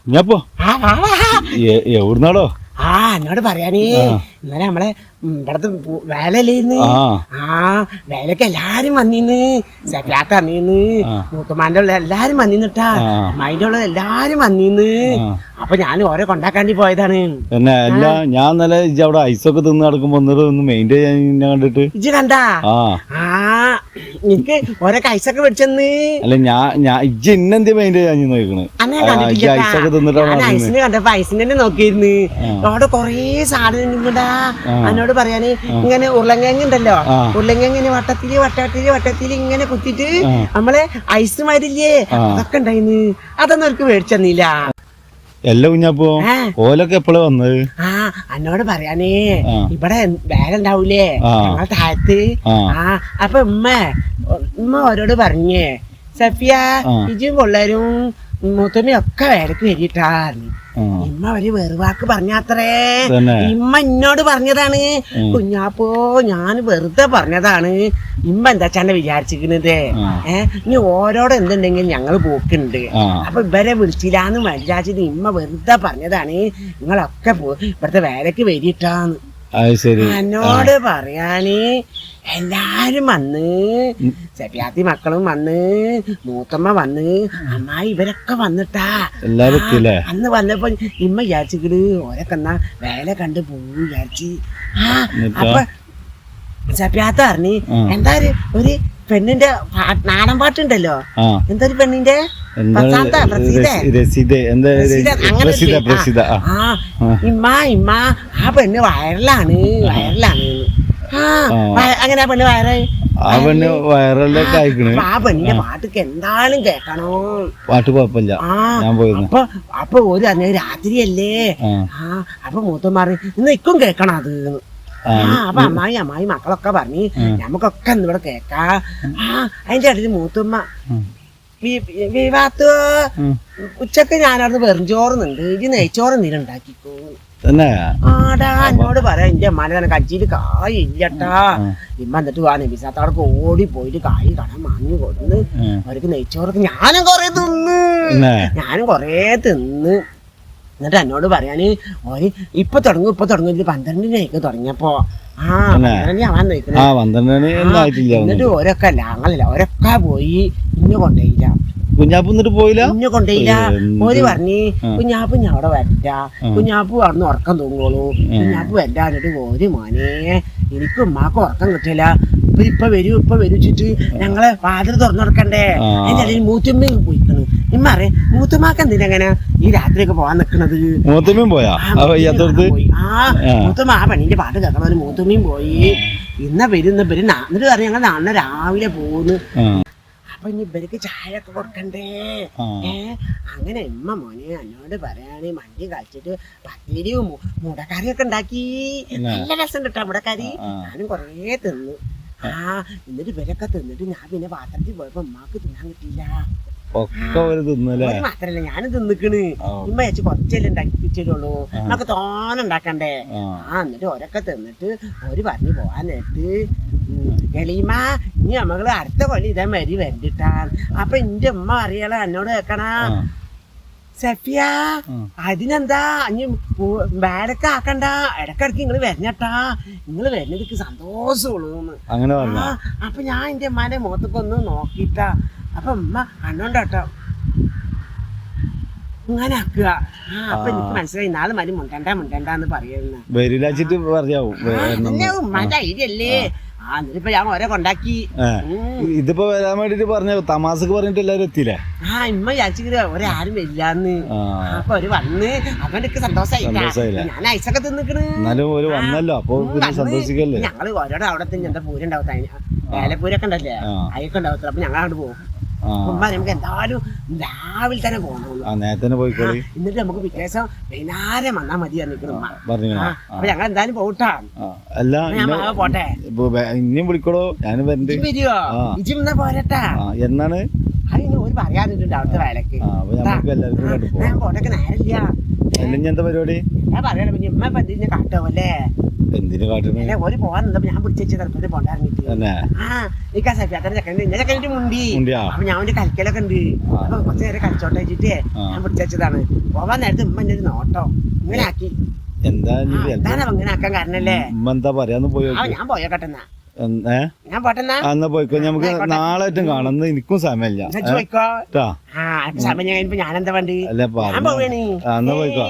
ഞാപ്പോ എവിടുന്നാടോ? എന്നോട് പറയാനേ ഇന്നലെ നമ്മളെ ഇവിടത്തെ വേലല്ലേന്ന് വേലക്ക് എല്ലാരും വന്നിന്ന് സെക്രാത്ത വന്നിന്ന് മൂത്തമാന്റെ ഉള്ള എല്ലാരും വന്നിട്ടാ അമ്മായിന്റെ ഉള്ള എല്ലാരും വന്നിന്ന് അപ്പൊ ഞാൻ ഓരോ കൊണ്ടാക്കാണ്ടി പോയതാണ്. പിന്നെ അല്ല ഞാൻ ഇന്നലെ ഇജ്ജ് അവിടെ ഐസൊക്കെ തിന്ന് നടക്കുമ്പോ ഒന്ന് മെയിൻറ്റെയിൻ ചെയ്യാൻ കണ്ടിട്ട് ഇജ്ജ് കണ്ടാ? എനിക്ക് ഓരോ ഐസൊക്കെ മേടിച്ചെന്ന്. അല്ല ഞാൻ ഇജ്ജ് ഇന്നെന്ത് മെയിൻറ്റെയിൻ ചെയ്യാൻ നോക്കണേ? ഐസൊക്കെ തിന്നിട്ടാണ് ഐസിന് കണ്ടപ്പോ ഐസിനെ തന്നെ നോക്കിയിരുന്നു. അവിടെ കൊറേ സാധനം ഇങ്ങടാ. എന്നോട് പറയാന് ഇങ്ങനെ ഉരുളങ്കിഴങ്ങ് ഉണ്ടല്ലോ, ഉരുളങ്കിഴങ്ങിന് വട്ടത്തില് ഇങ്ങനെ കുത്തിട്ട് നമ്മളെ ഐസ് മാരില്ലേ അതൊക്കെ ഉണ്ടായിന്ന്. അതൊന്നും അവർക്ക് മേടിച്ചെന്നില്ല. എല്ലാ കുഞ്ഞാപ്പോ ഓലൊക്കെ എപ്പോഴാ വന്നത്? എന്നോട് പറയാനേ ഇവിടെ വേല ഉണ്ടാവൂലേ ഞങ്ങളെ താഴത്ത്. അപ്പൊ ഉമ്മ ഓരോട് പറഞ്ഞേ സഫിയ ഇജും പിള്ളേരും മൂത്തമ്മയും ഒക്കെ വേലക്ക് വരിട്ടാന്ന്. ഇമ്മ ഒരു വെറുവാക്ക് പറഞ്ഞാത്രേ. ഇമ്മ എന്നോട് പറഞ്ഞതാണ്. കുഞ്ഞാപ്പോ ഞാൻ വെറുതെ പറഞ്ഞതാണ്. ഇമ്മ എന്താച്ചാണ്ട് വിചാരിച്ചിരിക്കുന്നത് ഇനി ഓരോട് എന്തുണ്ടെങ്കിൽ ഞങ്ങള് പോക്കുണ്ട്. അപ്പൊ ഇവരെ വിളിച്ചില്ലാന്ന് വിചാരിച്ചിട്ട് ഇമ്മ വെറുതെ പറഞ്ഞതാണ്. നിങ്ങളൊക്കെ ഇവിടുത്തെ വേലക്ക് വരിട്ടാന്ന് എന്നോട് പറയാന്. എല്ലാരും വന്ന്, സെഫിയാത്തി മക്കളും വന്ന്, മൂത്തമ്മ വന്ന്, അമ്മായി ഇവരൊക്കെ വന്നിട്ടാ. അന്ന് വന്നപ്പോ ഇമ്മ വിചാരിച്ചിട്ട് ഓരൊക്കെ എന്നാ വേല കണ്ട് പോകും വിചാരിച്ച്. അപ്പൊ സെഫിയാത്ത പറഞ്ഞ് എന്താ ഒരു പെണ്ണിന്റെ നാടൻ പാട്ടുണ്ടല്ലോ, എന്താ ഒരു പെണ്ണിന്റെ ഇമ്മ ആ പെണ്ണ് വയറിലാണ് അങ്ങനെ പെണ്ണ് വയറെല്ലാം ആ പെണ്ണിന്റെ പാട്ടൊക്കെ എന്തായാലും കേക്കണോ? പാട്ട് കുഴപ്പമില്ല. അപ്പൊ ഒരു അന്നേ രാത്രിയല്ലേ. അപ്പൊ മൂത്തമാറി ഇന്ന് ഇക്കും കേക്കണം അത്. അപ്പൊ അമ്മായി മക്കളൊക്കെ പറഞ്ഞ് ഞമ്മക്കൊക്കെ ഇവിടെ കേക്കാ. അതിന്റെ ഇടയിൽ മൂത്തുമ്മ വിവാത്ത് ഉച്ചക്ക് ഞാനവിടുന്ന് വെറുംചോറുന്നുണ്ട്, ഇജ് നെയ്ച്ചോറ് എന്തെങ്കിലും ഉണ്ടാക്കിക്കോ. ആടാ എന്നോട് പറയാ എന്റെ അമ്മാനെ തന്നെ കച്ചിയില് കായ് ഇല്ലട്ടാ. ഇമ്മ എന്നിട്ട് ആ നബിസാത്തവിടെ ഓടി പോയിട്ട് കായ് കടം വാങ്ങി കൊടുന്ന് അവർക്ക് നെയ്ച്ചോറൊക്കെ ഞാനും കൊറേ തിന്ന്. എന്നിട്ട് എന്നോട് പറയാന് ഓര് ഇപ്പൊ തുടങ്ങും 12 തുടങ്ങിയപ്പോ എന്നിട്ട് ഓരൊക്കെ അല്ല അങ്ങനല്ല ഓരൊക്കെ പോയി. ഇന്ന് കൊണ്ടേയില്ല ഇന്ന് കൊണ്ടേയില്ല. ഓര് പറഞ്ഞ് കുഞ്ഞാപ്പ് ഞാൻ അവിടെ വരണ്ട, കുഞ്ഞാപ്പ് അവിടുന്ന് ഉറക്കം തൂങ്ങോളൂ, കുഞ്ഞാപ്പ് വരണ്ടാന്നിട്ട് ഓര് മോനെ എനിക്ക് ഉമ്മാക്ക് ഉറക്കം കിട്ടില്ല. ഇപ്പൊ വരൂച്ചിട്ട് ഞങ്ങളെ വാതിൽ തുറന്നുകൊടുക്കണ്ടേ. അതിന്റെ ഇടയിൽ മൂത്തുമ്മയും പോയിക്കണ്. ഇമ്മ അറിയാം മൂത്തുമ്മാക്ക് എന്തിനങ്ങനെ ഈ രാത്രിയൊക്കെ പോവാൻ നിക്കണത്? മൂത്തുമ്മ ആ പെണ്ണിന്റെ പാട്ട് കേൾക്കണ മൂത്തുമ്മയും പോയി. ഇന്ന വരും എന്നിട്ട് പറഞ്ഞ ഞങ്ങൾ നാളെ രാവിലെ പോകുന്നു. അപ്പൊ ഇനി ഇവർക്ക് ചായ ഒക്കെ കൊടുക്കണ്ടേ. അങ്ങനെ ഇമ്മ മോനെ എന്നോട് പറയാന് മണ്ടി കളിച്ചിട്ട് പത്തിരിയും മുടക്കറിയൊക്കെ ഉണ്ടാക്കി. നല്ല രസം കിട്ടാ മുടക്കറി. ഞാനും കൊറേ തിന്നു. എന്നിട്ട് ഇവരൊക്കെ തിന്നിട്ട് ഞാൻ പിന്നെ പാത്രത്തിൽ പോയപ്പോ ഉമ്മാക്ക് തിന്നാൻ കിട്ടിയില്ല. മാത്രല്ല ഞാനും തിന്നിക്കണ്. ഇമ്മ വെച്ച് കുറച്ചല്ലേ ഉണ്ടാക്കിച്ചുള്ളൂ, നമുക്ക് തോനെ ഉണ്ടാക്കണ്ടേ. എന്നിട്ട് ഓരൊക്കെ തിന്നിട്ട് ഓര് പറഞ്ഞു പോവാൻ നേരത്ത് എളീമ ഇനി നമ്മള് അടുത്ത കൊല്ലം ഇതേ മരി വരണ്ടിട്ടാ. അപ്പൊ എന്റെ ഉമ്മ അറിയാലോ എന്നോട് കേക്കണ സഫിയ അതിനെന്താ ഇനി വേലൊക്കെ ആക്കണ്ട, ഇടക്കിടക്ക് നിങ്ങള് വരണട്ടാ, നിങ്ങള് വരുന്നതിക്ക് സന്തോഷമുള്ളൂന്ന്. അപ്പൊ ഞാൻ എന്റെ ഉമ്മാന്റെ മുഖത്തൊക്കെ ഒന്ന് നോക്കിട്ടാ. അപ്പൊ ഉമ്മ കണ്ണോണ്ടോട്ടോ ഇങ്ങനെ ആക്കുക. അപ്പൊ എനിക്ക് മനസ്സിലായി നാളെ മതി മുണ്ടണ്ടെന്ന് പറയുന്ന ഉമ്മാന്റെ ഐഡിയല്ലേ. എന്നിട്ടിപ്പോ ഞാൻ ഓരോ കൊണ്ടാക്കി. ഇതിപ്പോ വരാൻ വേണ്ടിട്ട് പറഞ്ഞ തമാസക്ക് പറഞ്ഞിട്ട് എല്ലാരും എത്തിയില്ലേ? ഇമ്മ വിചാരിച്ചിട്ട് ഒരാരും വരില്ലാന്ന്. അപ്പൊ ഒരു വന്ന് അപ്പൊ എനിക്ക് സന്തോഷായില്ല. ഞാൻ ഐസൊക്കെ തിന്നിക്കണ്. ഞങ്ങള് ഓരോടെ അവിടെ എന്താ പൂരം ഉണ്ടാവത്ത വേലപ്പൂരൊക്കെ ഉണ്ടല്ലേ അതൊക്കെ ഉണ്ടാവത്ത. അപ്പൊ ഞങ്ങൾ അങ്ങോട്ട് പോകും. ഉമ്മ നമുക്ക് എന്തായാലും രാവിലെ തന്നെ പോകണം. എന്നിട്ട് നമുക്ക് പിറ്റേ ദിവസം വൈകുന്നേരം വന്നാ മതി പറഞ്ഞിരിക്കണം ഉമ്മ. അപ്പൊ ഞങ്ങൾ എന്തായാലും പോട്ടാ. ഞാൻ പോട്ടെ. ഇനിയും വിളിക്കോളൂ, ഞാനും വരണ്ട്. വരുവോ? ഇജി എന്നാ പോരട്ടാ. എന്നാണ് അതിന് ഒരു പറയാനിട്ടുണ്ട് അവിടുത്തെ വേലക്ക്. ഞാൻ പോട്ടൊക്കെ നേരമില്ല. എന്താ പരിപാടി? ഞാൻ പറയണ പിന്നെ ഉമ്മ പന്തിരിഞ്ഞ കാട്ടോ അല്ലേ. എന്തിനു കാട്ടണ അല്ലെ ഒരു പോവാൻ നിന്നപ്പോ ഞാൻ പിടിച്ചു തലപ്പത്തി പോണ്ടായിരുന്നിട്ട് തന്നെ എനിക്ക് ആ സഫിയാത്തന്റെ ചെക്കൻ്റെ എന്നെ ചെക്കൻ്റെ മുണ്ടി മുണ്ടിയാ അപ്പൊ ഞാൻ ഒരു കളിക്കലൊക്കെ ഉണ്ട് അപ്പൊ കുറച്ച് നേരം കളിച്ചോട്ടെ വെച്ചിട്ടേ ഞാൻ പിടിച്ചതാണ് പോവാൻ നേരത്തെ ഉമ്മ എന്റെ ഒരു നോട്ടോ ഇങ്ങനെ ആക്കി എന്താ എന്താണ് അങ്ങനെ ആക്കാൻ കാരണല്ലേ ഉമ്മ എന്താ പറയാന്ന് പോയോ ഞാൻ പോയോട്ടെന്നാ ഏ ഞാൻ പോട്ടെന്നാ എന്നാ പോയിക്കോ നമുക്ക് നാളെ ആയിട്ടും കാണുന്ന എനിക്കും സമയമില്ല പോയിക്കോ ട്ടാ ആ സമയം ഞാൻ ഞാനെന്താ വേണ്ടി അല്ല ഞാൻ പോവേണി എന്നാ പോയിക്കോ